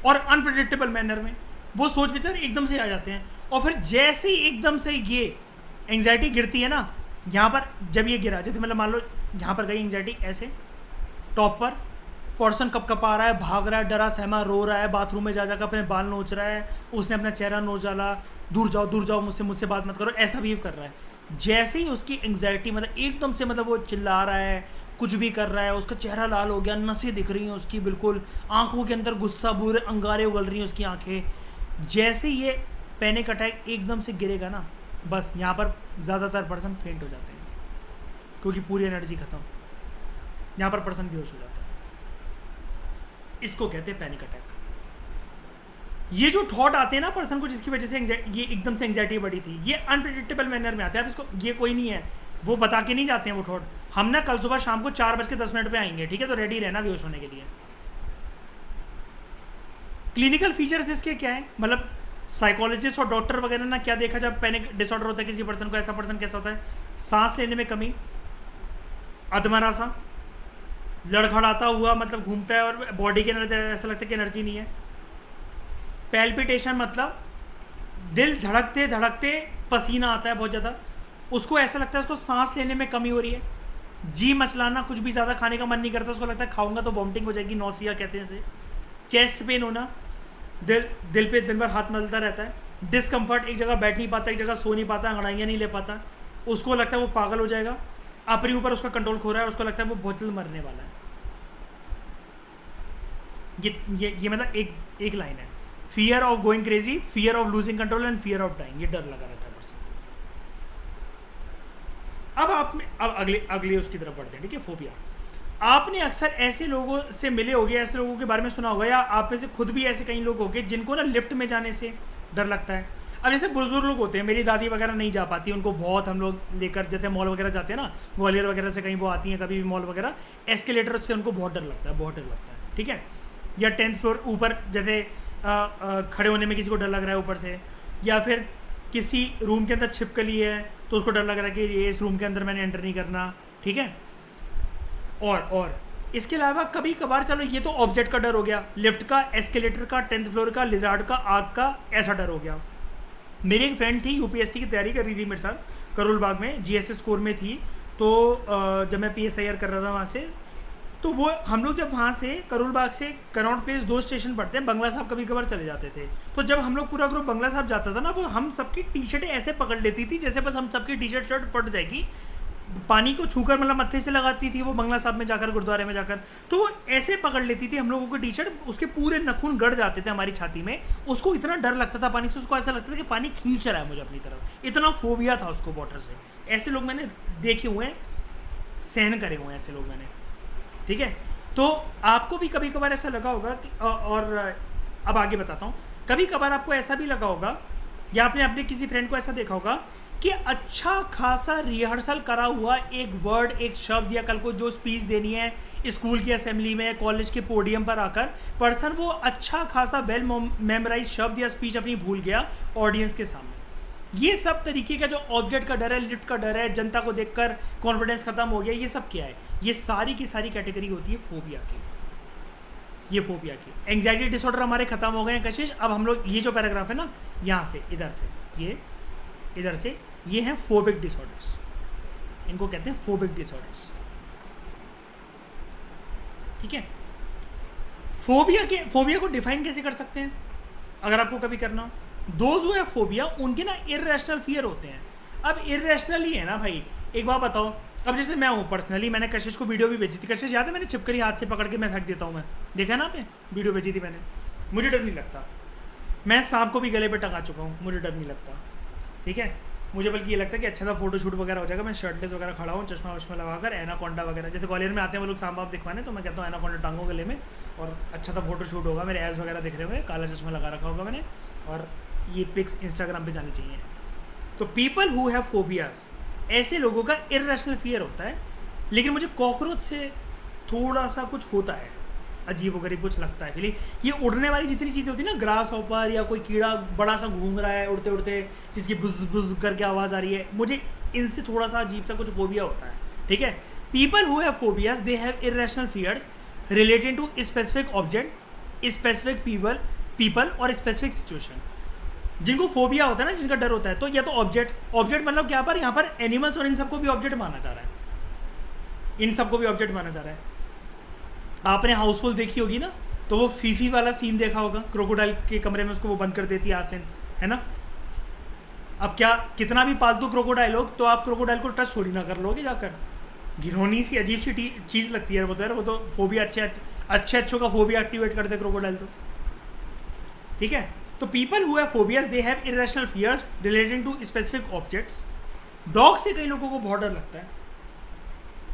और अनप्रेडिक्टेबल मैनर में वो सोच विचार एकदम से आ जाते हैं। और फिर जैसे ही एकदम से ये एंग्जाइटी गिरती है ना, यहाँ पर जब ये गिरा, जैसे मतलब मान लो यहाँ पर गई एंग्जाइटी ऐसे टॉप पर, पर्सन कपकपा रहा है, भाग रहा है, डरा सहमा, रो रहा है, बाथरूम में जाकर अपने बाल नोच रहा है, उसने अपना चेहरा नोच डाला, दूर जाओ मुझसे बात मत करो, ऐसा बिहेव कर रहा है। जैसे ही उसकी एंग्जाइटी मतलब एकदम से, मतलब वो चिल्ला रहा है, कुछ भी कर रहा है, उसका चेहरा लाल हो गया, नसें दिख रही हैं उसकी, बिल्कुल आंखों के अंदर गुस्सा, बुरे अंगारे उगल रही हैं उसकी आंखें। जैसे ये पैनिक अटैक एकदम से गिरेगा ना, बस यहाँ पर ज़्यादातर पर्सन फेंट हो जाते हैं, क्योंकि पूरी एनर्जी खत्म, यहाँ पर पर्सन बेहोश हो जाता है। इसको कहते हैं पैनिक अटैक। ये जो थॉट आते हैं ना पर्सन को, जिसकी वजह से ये एकदम से एंग्जाइटी बढ़ी थी, ये अनप्रेडिक्टेबल मैनर में आते हैं। अब इसको ये कोई नहीं है, वो बता के नहीं जाते हैं वो थॉट। हम ना कल सुबह शाम को 4:10 पे आएंगे, ठीक है, तो रेडी रहना बेहोश होने के लिए। क्लिनिकल फीचर्स इसके क्या है, मतलब साइकोलॉजिस्ट और डॉक्टर वगैरह ना क्या देखा जब पैनिक डिसऑर्डर होता है किसी पर्सन को? ऐसा पर्सन कैसा होता है? सांस लेने में कमी, अधमरा सा, लड़खड़ाता हुआ, मतलब घूमता है और बॉडी के अंदर ऐसा लगता है कि एनर्जी नहीं है। पैल्पिटेशन, मतलब दिल धड़कते धड़कते पसीना आता है बहुत ज़्यादा, उसको ऐसा लगता है उसको सांस लेने में कमी हो रही है। जी मचलाना, कुछ भी ज़्यादा खाने का मन नहीं करता, उसको लगता है खाऊंगा तो वॉमिटिंग हो जाएगी, नौसिया कहते हैं इसे। चेस्ट पेन होना, दिल पे दिन भर हाथ मलता रहता है। डिस्कम्फर्ट, एक जगह बैठ नहीं पाता, एक जगह सो नहीं पाता, अंगड़ाइयाँ नहीं ले पाता। उसको लगता है वो पागल हो जाएगा, अपने ऊपर उसका कंट्रोल खो रहा है, उसको लगता है वो बहुत जल्द मरने वाला है। ये मतलब एक लाइन है, fear of going crazy, fear of losing control and fear of dying. ये डर लगा रहता है पर्सन को। अब अगले उसकी तरफ बढ़ते हैं, ठीक है, फोबिया। आपने अक्सर ऐसे लोगों से मिले होंगे, ऐसे लोगों के बारे में सुना होगा, या आप में से खुद भी ऐसे कई लोग होंगे जिनको ना लिफ्ट में जाने से डर लगता है। अब जैसे बुजुर्ग लोग होते हैं, मेरी दादी वगैरह नहीं जा पाती, उनको बहुत हम लोग लेकर जैसे मॉल वगैरह जाते हैं ना, ग्वालियर वगैरह से कहीं वो आती हैं कभी भी मॉल वगैरह, एस्केलेटर से उनको बहुत डर लगता है, बहुत डर लगता है, ठीक है। या 10th फ्लोर ऊपर जैसे खड़े होने में किसी को डर लग रहा है ऊपर से, या फिर किसी रूम के अंदर छिपकली है तो उसको डर लग रहा है कि ये इस रूम के अंदर मैंने एंटर नहीं करना, ठीक है। और इसके अलावा कभी कभार, चलो ये तो ऑब्जेक्ट का डर हो गया, लिफ्ट का, एस्केलेटर का, 10th फ्लोर का, लिजार्ड का, आग का, ऐसा डर हो गया। मेरी एक फ्रेंड थी, यूपीएससी की तैयारी कर रही थी मेरे साथ, करोल बाग में जीएसएस कोर में थी। तो जब मैं पीएसआईआर कर रहा था वहाँ से, तो वो हम लोग जब वहाँ से करोल बाग से कनॉट प्लेस 2 स्टेशन पड़ते हैं, बंगला साहब कभी कभार चले जाते थे। तो जब हम लोग पूरा ग्रुप बंगला साहब जाता था ना, वो हम सबकी टी शर्टें ऐसे पकड़ लेती थी जैसे बस हम सबकी टी शर्ट फट जाएगी, पानी को छूकर मतलब मत्थे से लगाती थी वो बंगला साहब में जाकर, गुरुद्वारे में जाकर, तो वो ऐसे पकड़ लेती थी हम लोगों की टी शर्ट, उसके पूरे नखून गड़ जाते थे हमारी छाती में। उसको इतना डर लगता था पानी से, उसको ऐसा लगता था कि पानी खींच रहा है मुझे अपनी तरफ, इतना फोबिया था उसको वाटर से। ऐसे लोग मैंने देखे हुए हैं, सहन करे हुए हैं ऐसे लोग मैंने, ठीक है। तो आपको भी कभी कभार ऐसा लगा होगा कि और अब आगे बताता हूँ, कभी कभार आपको ऐसा भी लगा होगा, या आपने अपने किसी फ्रेंड को ऐसा देखा होगा कि अच्छा खासा रिहर्सल करा हुआ एक वर्ड, एक शब्द, या कल को जो स्पीच देनी है स्कूल की असेंबली में, कॉलेज के पोडियम पर आकर, पर्सन वो अच्छा खासा वेल मेमोराइज शब्द या स्पीच अपनी भूल गया ऑडियंस के सामने। ये सब तरीके का जो ऑब्जेक्ट का डर है, लिफ्ट का डर है, जनता को देखकर कॉन्फिडेंस खत्म हो गया, ये सब क्या है? ये सारी की सारी कैटेगरी होती है फोबिया की। ये फोबिया की एंग्जाइटी डिसऑर्डर हमारे खत्म हो गए हैं कशिश। अब हम लोग ये जो पैराग्राफ है ना, यहाँ से इधर से, ये इधर से, ये हैं फोबिक डिसऑर्डर्स, इनको कहते हैं फोबिक डिसऑर्डर्स, ठीक है। फोबिया को डिफाइन कैसे कर सकते हैं अगर आपको कभी करना हो? दोज हु हैव फोबिया, उनके ना इर्रेशनल फियर होते हैं। अब इर्रेशनल ही है ना भाई, एक बात बताओ, अब जैसे मैं हूँ पर्सनली, मैंने कशिश को वीडियो भी भेजी थी, कशिश याद है, मैंने छिपकली हाथ से पकड़ के मैं फेंक देता हूँ, मैं देखा ना आपने, वीडियो भेजी थी मैंने, मुझे डर नहीं लगता। मैं सांप को भी गले पे टंगा चुका हूँ, मुझे डर नहीं लगता, ठीक है। मुझे बल्कि ये लगता है कि अच्छा था फोटोशूट वगैरह हो जाएगा, मैं शर्टलेस वगैरह खड़ा हूँ, चश्मा वश्मा लगाकर, एनाकोंडा वगैरह, जैसे ग्वालियर में आते हैं वो लोग सांप वाप दिखवाने, तो मैं कहता हूँ एनाकोंडा टांगो गले में, और अच्छा था फोटोशूट होगा, मेरे एब्स वगैरह दिख रहे होंगे, काला चश्मा लगा रखा होगा मैंने, और ये पिक्स इंस्टाग्राम पे जानी चाहिए। तो पीपल हु हैव फोबियाज, ऐसे लोगों का इर्रेशनल फियर होता है। लेकिन मुझे कॉकरोच से थोड़ा सा कुछ होता है, अजीब वगैरह कुछ लगता है फीलिंग। ये उड़ने वाली जितनी चीज़ें होती है ना, ग्रास हॉपर या कोई कीड़ा बड़ा सा घूम रहा है उड़ते उड़ते, जिसकी बुज बुज करके आवाज़ आ रही है, मुझे इनसे थोड़ा सा अजीब सा कुछ फोबिया होता है, ठीक है। People who have phobias, they have irrational fears related to specific object, specific people और स्पेसिफिक सिचुएशन। जिनको फोबिया होता है ना, जिनका डर होता है, तो या तो ऑब्जेक्ट मतलब क्या पर, यहाँ पर एनिमल्स और इन सबको भी ऑब्जेक्ट माना जा रहा है, इन सबको भी ऑब्जेक्ट माना जा रहा है। आपने हाउसफुल देखी होगी ना, तो वो फीफी वाला सीन देखा होगा, क्रोकोडाइल के कमरे में उसको वो बंद कर देती है आसिन, है ना। अब क्या, कितना भी पालतू क्रोकोडाइल हो, तो आप क्रोकोडाइल को टच थोड़ी ना कर लोगे जाकर, घिनौनी सी अजीब सी चीज़ लगती है वो तो यार, वो तो फोबिया अच्छों का फोबिया एक्टिवेट करते क्रोकोडाइल तो, ठीक है। तो people who have phobias, they have irrational fears related to specific objects. Dog से कई लोगों को बहुत डर लगता है,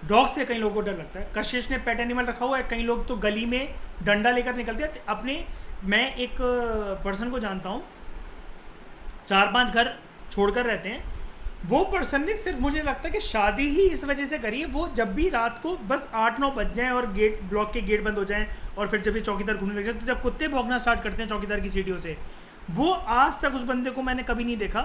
डॉग से कई लोगों को डर लगता है। कशिश ने पेट एनिमल रखा हुआ है, कई लोग तो गली में डंडा लेकर निकलते हैं अपने। मैं एक पर्सन को जानता हूँ, 4-5 घर छोड़कर रहते हैं। वो पर्सन ने सिर्फ, मुझे लगता है कि शादी ही इस वजह से करी है, वो जब भी रात को बस 8-9 बज जाएँ और ब्लॉक के गेट बंद हो जाएँ, और फिर जब ये चौकीदार घूमने लग जाए, तो जब कुत्ते भौंकना स्टार्ट करते हैं चौकीदार की सीढ़ियों से, वो आज तक उस बंदे को मैंने कभी नहीं देखा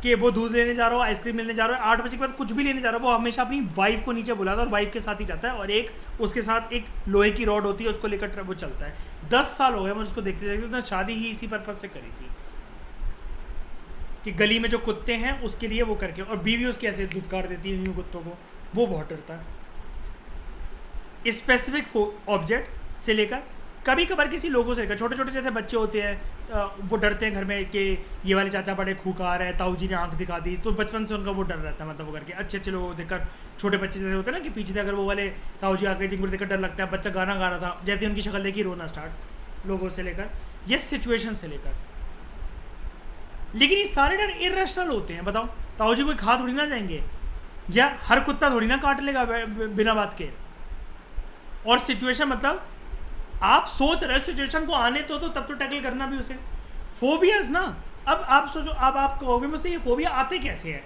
कि वो दूध लेने जा रहा हो, आइसक्रीम लेने जा रहा हो, 8 बजे के बाद कुछ भी लेने जा रहा हो, वो हमेशा अपनी वाइफ को नीचे बुलाता है और वाइफ के साथ ही जाता है, और एक उसके साथ एक लोहे की रॉड होती है, उसको लेकर वो चलता है। 10 साल हो गए मुझे उसको देखते देखते। उसने शादी ही इसी पर्पज से करी थी कि गली में जो कुत्ते हैं उसके लिए वो करके, और बीवी उसकी ऐसे धुतकार देती है यूँ कुत्तों को, वो बहुत डरता है। स्पेसिफिक ऑब्जेक्ट से लेकर कभी कभार किसी लोगों से लेकर छोटे छोटे जैसे बच्चे होते हैं, वो डरते हैं घर में कि ये वाले चाचा बड़े खूंखार है, ताऊ जी ने आंख दिखा दी, तो बचपन से उनका वो डर रहता है, मतलब वो करके अच्छे अच्छे लोगों को देखकर। छोटे बच्चे जैसे होते हैं ना कि पीछे से अगर वो वाले ताऊ जी आके जिनको देखकर डर लगता है, बच्चा गाना गा रहा था, जैसे उनकी शक्ल देखी रोना स्टार्ट, लोगों से लेकर ये सिचुएशन से लेकर। लेकिन ये सारे डर इरेशनल होते हैं। बताओ, ताऊ जी कोई खा थोड़ी ना जाएंगे, या हर कुत्ता थोड़ी ना काट लेगा बिना बात के। और सिचुएशन मतलब आप सोच रहे हो सिचुएशन को आने तो तब तो टैकल करना भी उसे। फोबियाज ना, अब आप सोचो, अब आप कहोगे मुझसे ये फोबिया आते कैसे हैं?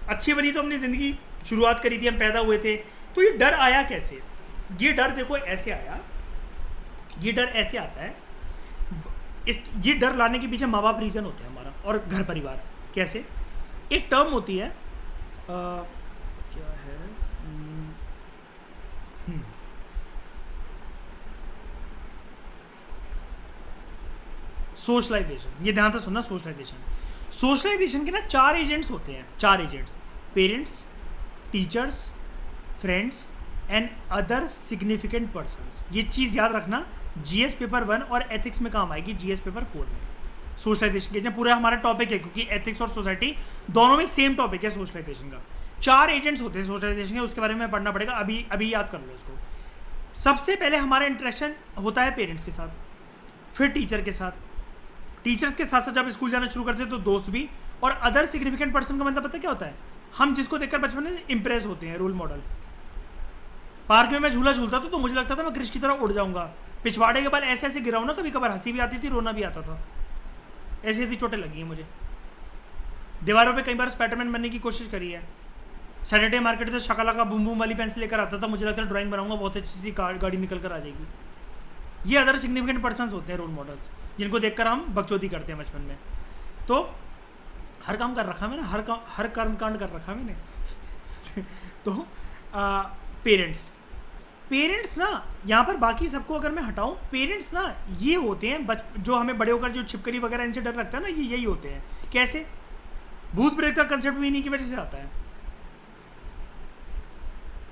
अच्छी बनी तो हमने ज़िंदगी शुरुआत करी थी, हम पैदा हुए थे, तो ये डर आया कैसे? ये डर देखो ऐसे आया, ये डर ऐसे आता है, ये डर लाने के पीछे माँ बाप रीज़न होते हैं हमारा और घर परिवार। कैसे? एक टर्म होती है क्या है, सोशलाइजेशन। ये ध्यान से सुनना, सोशलाइजेशन के ना 4 एजेंट्स होते हैं, 4 agents: parents, teachers, friends and other significant persons. ये चीज़ याद रखना, जीएस पेपर 1 और एथिक्स में काम आएगी, जीएस पेपर 4 में। सोशलाइजेशन के पूरा हमारा टॉपिक है, क्योंकि एथिक्स और सोसाइटी दोनों में सेम टॉपिक है सोशलाइजेशन का। 4 एजेंट्स होते हैं सोशलाइजेशन के, उसके बारे में पढ़ना पड़ेगा, अभी याद कर लो इसको। सबसे पहले हमारा इंटरेक्शन होता है पेरेंट्स के साथ, फिर टीचर के साथ, टीचर्स के साथ साथ जब स्कूल जाना शुरू करते हैं तो दोस्त भी, और अदर सिग्निफिकेंट पर्सन का मतलब पता क्या होता है? हम जिसको देखकर बचपन में इंप्रेस होते हैं, रोल मॉडल। पार्क में मैं झूला झूलता था तो मुझे लगता था मैं क्रिश की तरह उड़ जाऊंगा, पिछवाड़े के बाल ऐसे ऐसे गिराऊं ना, कभी कभार हंसी भी आती थी, रोना भी आता था, ऐसी ऐसी चोटें लगी हैं मुझे। दीवारों पे कई बार स्पाइडरमैन बनने की कोशिश करी है। सैटरडे मार्केट से शकला का बूम बूम वाली पेंसिल लेकर आता था, मुझे लगता है ड्राइंग बनाऊंगा, बहुत अच्छी सी गाड़ी निकल कर आ जाएगी। ये अदर सिग्निफिकेंट पर्सन्स होते हैं, रोल मॉडल्स, जिनको देखकर हम बकचोदी करते हैं बचपन में। तो हर काम कर रखा मैंने, हर कर्म कांड कर रखा मैंने। तो पेरेंट्स ना, यहाँ पर बाकी सबको अगर मैं हटाऊँ, पेरेंट्स ना ये होते हैं जो हमें बड़े होकर जो छिपकली वगैरह इनसे डर लगता है ना, ये यही होते हैं। कैसे? भूत प्रेत का कंसेप्ट भी इन्हीं की वजह से आता है।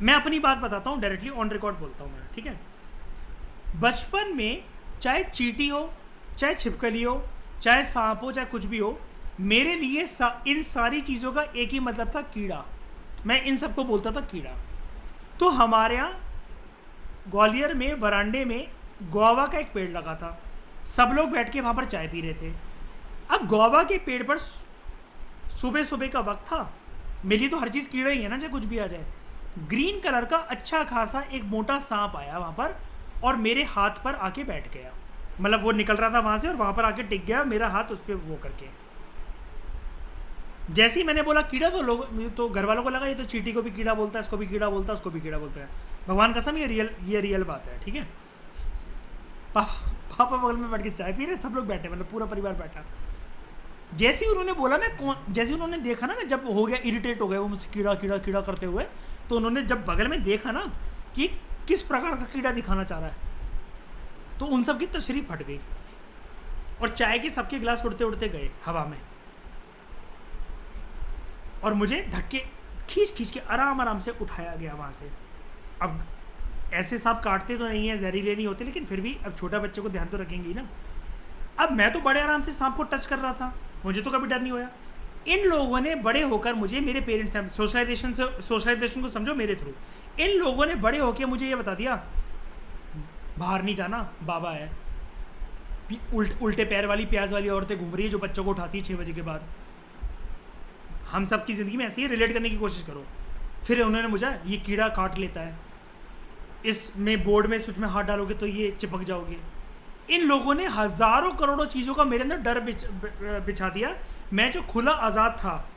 मैं अपनी बात बताता हूँ, डायरेक्टली ऑन रिकॉर्ड बोलता हूँ मैं, ठीक है? बचपन में चाहे चींटी हो, चाहे छिपकली हो, चाहे सांप हो, चाहे कुछ भी हो, मेरे लिए इन सारी चीज़ों का एक ही मतलब था, कीड़ा। मैं इन सबको बोलता था कीड़ा। तो हमारे यहाँ ग्वालियर में वरांडे में गुआवा का एक पेड़ लगा था, सब लोग बैठ के वहाँ पर चाय पी रहे थे। अब गुआवा के पेड़ पर सुबह सुबह का वक्त था, मेरे लिए तो हर चीज़ कीड़ा ही है ना, चाहे कुछ भी आ जाए। ग्रीन कलर का अच्छा खासा एक मोटा सांप आया वहाँ पर और मेरे हाथ पर आके बैठ गया। मतलब वो निकल रहा था वहाँ से और वहाँ पर आके टिक गया, मेरा हाथ उस पर वो करके। जैसे ही मैंने बोला कीड़ा, तो घर वालों को लगा ये तो चींटी को भी कीड़ा बोलता है, इसको भी कीड़ा बोलता है, उसको भी कीड़ा बोलता है। भगवान कसम, ये रियल बात है, ठीक है? पापा बगल में बैठ के चाय पी रहे, सब लोग बैठे, मतलब पूरा परिवार बैठा। जैसे ही उन्होंने बोला, जैसे उन्होंने देखा ना, मैं जब हो गया, इरिटेट हो गया वो मुझसे कीड़ा कीड़ा कीड़ा करते हुए, तो उन्होंने जब बगल में देखा ना कि किस प्रकार का कीड़ा दिखाना चाह रहा है, तो उन सब की तशरीफ फट गई और चाय के सबके गिलास उड़ते उड़ते गए हवा में, और मुझे धक्के खींच के आराम से उठाया गया वहाँ से। अब ऐसे सांप काटते तो नहीं है, जहरीले नहीं होते, लेकिन फिर भी अब छोटा बच्चे को ध्यान तो रखेंगे ही ना। अब मैं तो बड़े आराम से सांप को टच कर रहा था, मुझे तो कभी डर नहीं होया। इन लोगों ने बड़े होकर मुझे, मेरे पेरेंट्स हैं, सोशलाइजेशन को समझो मेरे थ्रू, इन लोगों ने बड़े होकर मुझे ये बता दिया, बाहर नहीं जाना, बाबा है। उल्टे पैर वाली प्याज वाली औरतें घूम रही है जो बच्चों को उठाती है 6 बजे के बाद। हम सब की ज़िंदगी में ऐसे ही रिलेट करने की कोशिश करो। फिर उन्होंने मुझे, ये कीड़ा काट लेता है, इसमें बोर्ड में स्विच में हाथ डालोगे तो ये चिपक जाओगे। इन लोगों ने हज़ारों करोड़ों चीज़ों का मेरे अंदर डर बिछा दिया। मैं जो खुला आज़ाद था,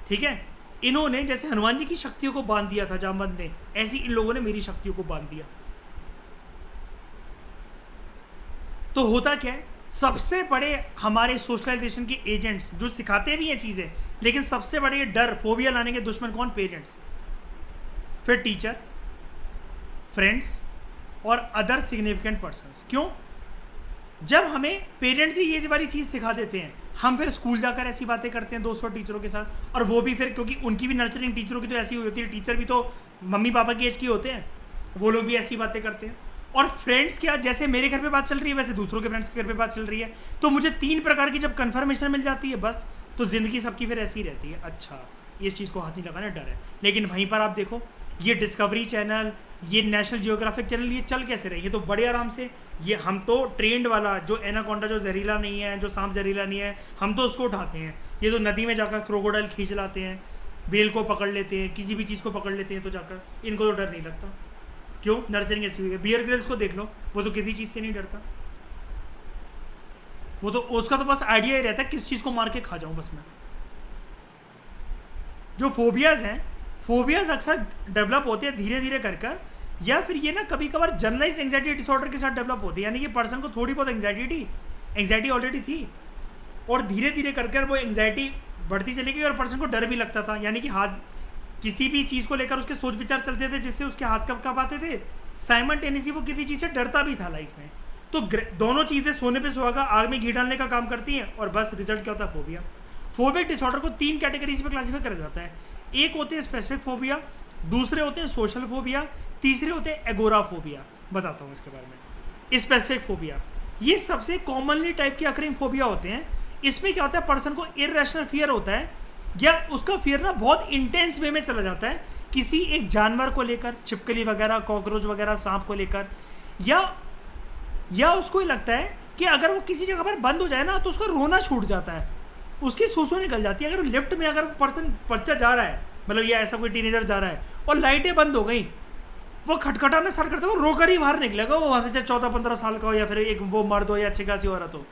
ठीक है, इन्होंने जैसे हनुमान जी की शक्तियों को बांध दिया था जामवंत ने, ऐसी इन लोगों ने मेरी शक्तियों को बांध दिया। तो होता क्या है, सबसे बड़े हमारे सोशलाइजेशन के एजेंट्स जो सिखाते भी हैं चीज़ें, लेकिन सबसे बड़े डर, फोबिया लाने के दुश्मन कौन? पेरेंट्स, फिर टीचर, फ्रेंड्स और अदर सिग्निफिकेंट पर्सन्स। क्यों? जब हमें पेरेंट्स ही ये वाली चीज़ सिखा देते हैं, हम फिर स्कूल जाकर ऐसी बातें करते हैं दोस्तों टीचरों के साथ, और वो भी फिर, क्योंकि उनकी भी नर्चरिंग टीचरों की तो ऐसी हुई होती है, टीचर भी तो मम्मी पापा की एज की होते हैं, वो लोग भी ऐसी बातें करते हैं। और फ्रेंड्स क्या, जैसे मेरे घर पे बात चल रही है वैसे दूसरों के फ्रेंड्स के घर पे बात चल रही है, तो मुझे 3 प्रकार की जब कन्फर्मेशन मिल जाती है बस, तो ज़िंदगी सबकी फिर ऐसी ही रहती है। अच्छा, इस चीज़ को हाथ नहीं लगाना, डर है। लेकिन वहीं पर आप देखो, ये डिस्कवरी चैनल, ये नेशनल जियोग्राफिक चैनल, ये चल कैसे रहे? ये तो बड़े आराम से, ये हम तो ट्रेंड वाला जो एनाकोंडा जो जहरीला नहीं है, जो सांप जहरीला नहीं है, हम तो उसको उठाते हैं। ये तो नदी में जाकर क्रोकोडाइल खींच लाते हैं, बेल को पकड़ लेते हैं, किसी भी चीज़ को पकड़ लेते हैं, तो जाकर इनको तो डर नहीं लगता। क्यों? नर्सरिंग ऐसी हुई है। बियर ग्रिल्स को देख लो, वो तो किसी चीज़ से नहीं डरता, वो तो उसका तो बस आइडिया ही रहता है किस चीज़ को मार के खा जाऊँ बस मैं। जो फोबियाज़ हैं, फोबियाज़ अक्सर डेवलप होते हैं धीरे धीरे कर कर, या फिर ये ना कभी कभार जनरलाइज एंग्जाइटी डिसऑर्डर के साथ डेवलप होती है। यानी कि पर्सन को थोड़ी बहुत एंग्जाइटी ऑलरेडी थी, और धीरे धीरे कर कर वो एंग्जाइटी बढ़ती चली गई, और पर्सन को डर भी लगता था। यानी कि हाथ, किसी भी चीज़ को लेकर उसके सोच विचार चलते थे जिससे उसके हाथ कब कब आते थे, साइमल्टेनियसली वो किसी चीज़ से डरता भी था लाइफ में। तो दोनों चीज़ें सोने पे सुहागा, आग में घी डालने का काम करती हैं, और बस रिजल्ट क्या होता है? फोबिया। फोबिक डिसऑर्डर को 3 कैटेगरीज में क्लासीफाई करा जाता है। एक होते हैं स्पेसिफिक फोबिया, दूसरे होते हैं सोशल फोबिया, तीसरे होते हैं एगोराफोबिया। बताता हूँ इसके बारे में। स्पेसिफिक फोबिया, ये सबसे कॉमनली टाइप के अकरिंग फोबिया होते हैं। इसमें क्या होता है? पर्सन को इरेशनल फियर होता है, या उसका फियर ना बहुत इंटेंस वे में चला जाता है किसी एक जानवर को लेकर, छिपकली वगैरह, कॉकरोच वगैरह, सांप को लेकर, या उसको ही लगता है कि अगर वो किसी जगह पर बंद हो जाए ना तो उसका रोना छूट जाता है, उसकी सूसू निकल जाती है। अगर लिफ्ट में अगर बच्चा जा रहा है, मतलब या ऐसा कोई टीनेजर जा रहा है और लाइटें बंद हो गई, वो खटखटाना स्टार्ट करता है, वो रोकर ही बाहर निकलेगा, वो वहाँ से चाहे 14-15 साल का हो या फिर एक वो मर्द हो या अच्छी खासी औरत हो,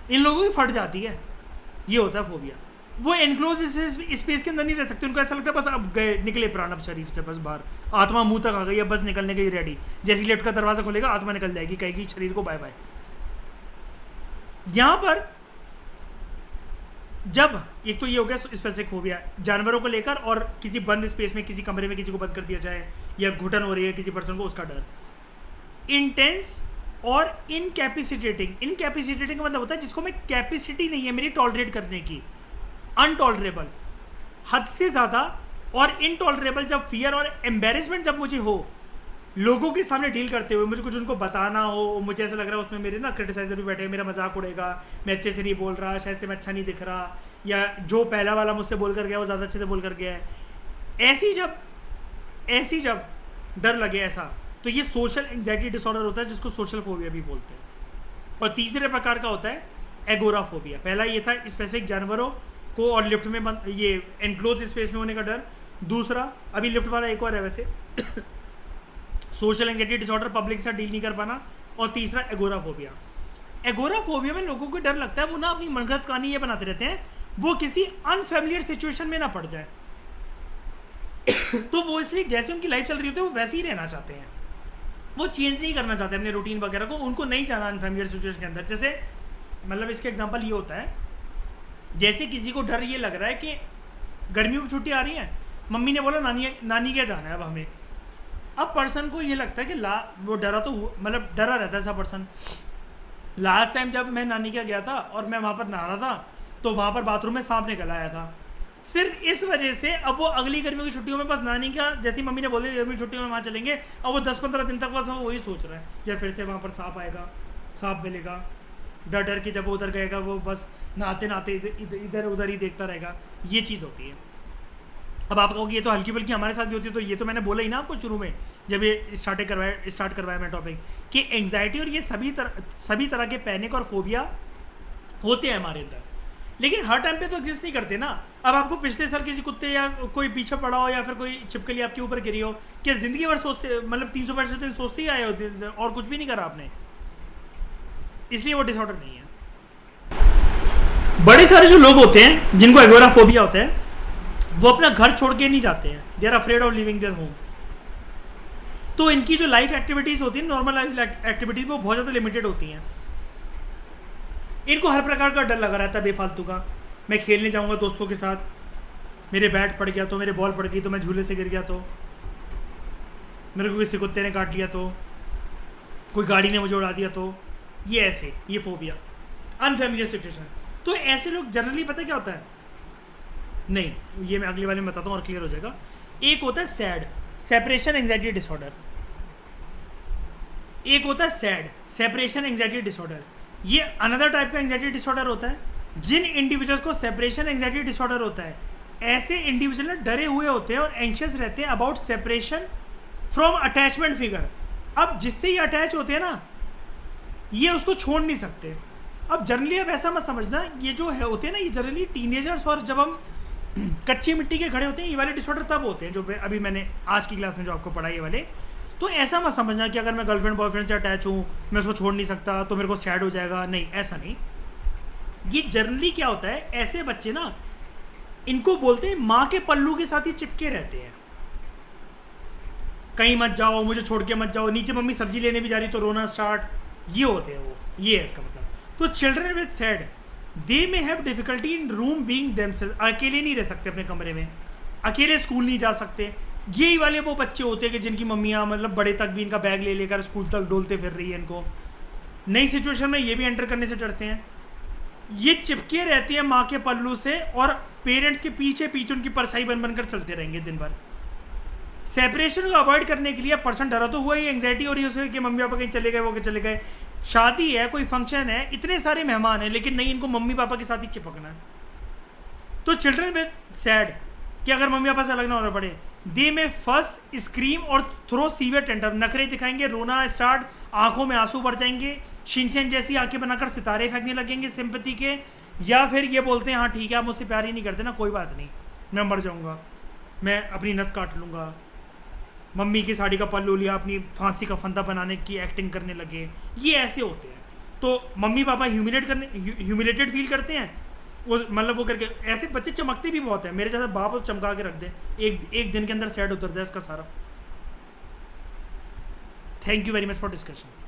इन लोगों की फट जाती है। ये होता है फोबिया। वो एनक्लोज स्पेस के अंदर नहीं रह सकते, उनको ऐसा लगता है बस अब गए, निकले प्राण अब शरीर से, बस बाहर, आत्मा मुंह तक आ गई है, बस निकलने के लिए रेडी। जैसे लिफ्ट का दरवाजा खोलेगा आत्मा निकल जाएगी, कहेगी शरीर को बाय बाय। यहाँ पर जब एक तो ये हो गया स्पेसिफिक फोबिया जानवरों को लेकर, और किसी बंद स्पेस में, किसी कमरे में किसी को बंद कर दिया जाए, या घुटन हो रही है किसी पर्सन को, उसका डर। इंटेंस और इनकैपेसिटेटिंग का मतलब होता है जिसको मैं कैपेसिटी नहीं है मेरी टॉलरेट करने की, अनटॉलरेबल, हद से ज़्यादा और इनटॉलरेबल। जब फियर और एम्बेरसमेंट जब मुझे हो लोगों के सामने डील करते हुए, मुझे कुछ उनको बताना हो, मुझे ऐसा लग रहा है उसमें मेरे ना क्रिटिसाइजर भी बैठे, मेरा मजाक उड़ेगा, मैं अच्छे से नहीं बोल रहा, शायद से मैं अच्छा नहीं दिख रहा, या जो पहला वाला मुझसे बोल कर गया वो ज़्यादा अच्छे से बोल कर गया है, ऐसी जब डर लगे ऐसा, तो ये सोशल एंग्जाइटी डिसऑर्डर होता है, जिसको सोशल फोबिया भी बोलते हैं। और तीसरे प्रकार का होता है एगोराफोबिया। पहला ये था स्पेसिफिक जानवरों को और लिफ्ट में बंद, ये एनक्लोज स्पेस में होने का डर। दूसरा अभी लिफ्ट वाला एक और है वैसे सोशल एंग्जाइटी डिसऑर्डर, पब्लिक से डील नहीं कर पाना। और तीसरा एगोराफोबिया। एगोराफोबिया में लोगों को डर लगता है, वो ना अपनी मनगढ़ंत कहानी ये बनाते रहते हैं, वो किसी अनफेमिलियर सिचुएशन में ना पड़ जाए तो वो इसलिए जैसे उनकी लाइफ चल रही होती है वो वैसे ही रहना चाहते हैं, वो चेंज नहीं करना चाहते अपने रूटीन वगैरह को, उनको नहीं जाना अनफेमिलियर सिचुएशन के अंदर। जैसे मतलब इसका एग्जांपल ये होता है, जैसे किसी को डर ये लग रहा है कि गर्मियों की छुट्टी आ रही है, मम्मी ने बोला नानी क्या जाना है अब हमें। अब पर्सन को ये लगता है कि वो डरा तो मतलब डरा रहता है ऐसा पर्सन। लास्ट टाइम जब मैं नानी क्या गया था और मैं वहाँ पर नहा रहा था, तो वहाँ पर बाथरूम में सांप निकल आया था। सिर्फ इस वजह से अब वो अगली गर्मियों की छुट्टियों में बस नानी का, जैसी मम्मी ने बोली गर्मी की छुट्टियों में वहाँ चलेंगे, अब वो 10-15 दिन तक बस वो वही सोच रहा है, या फिर से वहाँ पर सांप आएगा, सांप मिलेगा, डर डर के जब वो उधर गएगा वो बस नहाते नहाते इधर उधर ही देखता रहेगा। ये चीज़ होती है। अब आप कहोगे ये तो हल्की फुल्की हमारे साथ भी होती है, तो ये तो मैंने बोला ही ना आपको शुरू में जब ये स्टार्ट करवाया मैं टॉपिक, कि एंग्जाइटी और ये सभी तरह के पैनिक और फोबिया होते हैं हमारे अंदर, लेकिन हर टाइम पे तो एग्जिस्ट नहीं करते ना। अब आपको पिछले साल किसी कुत्ते या कोई पीछे पड़ा हो, या फिर कोई छिपकली आपके ऊपर गिरी हो, क्या जिंदगी भर सोचते, मतलब 365 दिन सोचते ही आए हो और कुछ भी नहीं करा आपने, इसलिए वो डिसऑर्डर नहीं है। बड़े सारे जो लोग होते हैं जिनको एगोराफोबिया होता है, वो अपना घर छोड़ के नहीं जाते हैं, they are afraid of living their home. तो इनकी जो लाइफ एक्टिविटीज होती है, नॉर्मल लाइफ एक्टिविटीज, वो बहुत ज़्यादा लिमिटेड होती हैं। इनको हर प्रकार का डर लगा रहता है बेफालतू का। मैं खेलने जाऊंगा दोस्तों के साथ, मेरे बैट पड़ गया तो, मेरे बॉल पड़ गई तो, मैं झूले से गिर गया तो, मेरे को किसी कुत्ते ने काट लिया तो, कोई गाड़ी ने मुझे उड़ा दिया तो, ये ऐसे, ये फोबिया, अनफेमिलियर सिचुएशन। तो ऐसे लोग जनरली पता क्या होता है, नहीं ये मैं अगले वाले में बताता हूँ और क्लियर हो जाएगा। एक होता है सैड, सेपरेशन एंग्जाइटी डिसऑर्डर। एक होता है सैड, सेपरेशन एंग्जाइटी डिसऑर्डर। ये अनदर टाइप का एंग्जाइटी डिसऑर्डर होता है। जिन इंडिविजुअल्स को सेपरेशन एंग्जाइटी डिसऑर्डर होता है, ऐसे इंडिविजुअल डरे हुए होते हैं और एंशियस रहते हैं about separation from attachment figure. अब जिससे ये अटैच होते हैं ना, ये उसको छोड़ नहीं सकते। अब जनरली अब ऐसा मत समझना, ये जो है होते हैं ना, ये जनरली टीनेजर्स और जब हम कच्ची मिट्टी के खड़े होते हैं, ये वाले डिसऑर्डर तब होते हैं जो अभी मैंने आज की क्लास में जो आपको पढ़ाई, ये वाले। तो ऐसा मत समझना कि अगर मैं गर्लफ्रेंड बॉयफ्रेंड से अटैच हूँ, मैं उसको छोड़ नहीं सकता तो मेरे को सैड हो जाएगा। नहीं, ऐसा नहीं। ये जनरली क्या होता है, ऐसे बच्चे ना, इनको बोलते हैं माँ के पल्लू के साथ ही चिपके रहते हैं। कहीं मत जाओ, मुझे छोड़ के मत जाओ, नीचे मम्मी सब्जी लेने भी जा रही तो रोना स्टार्ट, ये होते हैं वो, ये है इसका मतलब। तो children with sad, they may have difficulty in room being themself, अकेले नहीं रह सकते अपने कमरे में, अकेले स्कूल नहीं जा सकते। यही वाले वो बच्चे होते हैं कि जिनकी मम्मियाँ मतलब बड़े तक भी इनका बैग ले लेकर स्कूल तक डोलते फिर रही है, इनको नई सिचुएशन में ये भी एंटर करने से डरते हैं। ये चिपके रहती है माँ के पल्लू से और पेरेंट्स के पीछे पीछे उनकी परछाई बन बनकर चलते रहेंगे दिन भर। सेपरेशन को अवॉइड करने के लिए पर्सन डरा तो हुआ ही, एंग्जाइटी हो रही है उसे कि मम्मी पापा कहीं चले गए, वो कहीं चले गए, शादी है, कोई फंक्शन है, इतने सारे मेहमान हैं, लेकिन नहीं, इनको मम्मी पापा के साथ ही चिपकना है। तो चिल्ड्रन विद सैड कि अगर मम्मी पापा से अलग ना होना पड़े, दे में फस, स्क्रीम और थ्रो सीवियर टेंडर, नखरे दिखाएंगे, रोना स्टार्ट, आंखों में आंसू भर जाएंगे, शिनचैन जैसी आंखें बनाकर सितारे फेंकने लगेंगे सिंपैथी के, या फिर ये बोलते हैं हाँ ठीक है, आप मुझसे प्यार ही नहीं करते ना, कोई बात नहीं, मैं मर जाऊंगा, मैं अपनी नस काट लूँगा। मम्मी की साड़ी का पल्लू लिया, अपनी फांसी का फंदा बनाने की एक्टिंग करने लगे। ये ऐसे होते हैं। तो मम्मी पापा ह्यूमिलेटेड फील करते हैं, वो मतलब वो करके। ऐसे बच्चे चमकते भी बहुत हैं, मेरे जैसा बाप चमका के रख दे, एक दिन के अंदर सैड उतर जाए इसका सारा। Thank you very much for discussion.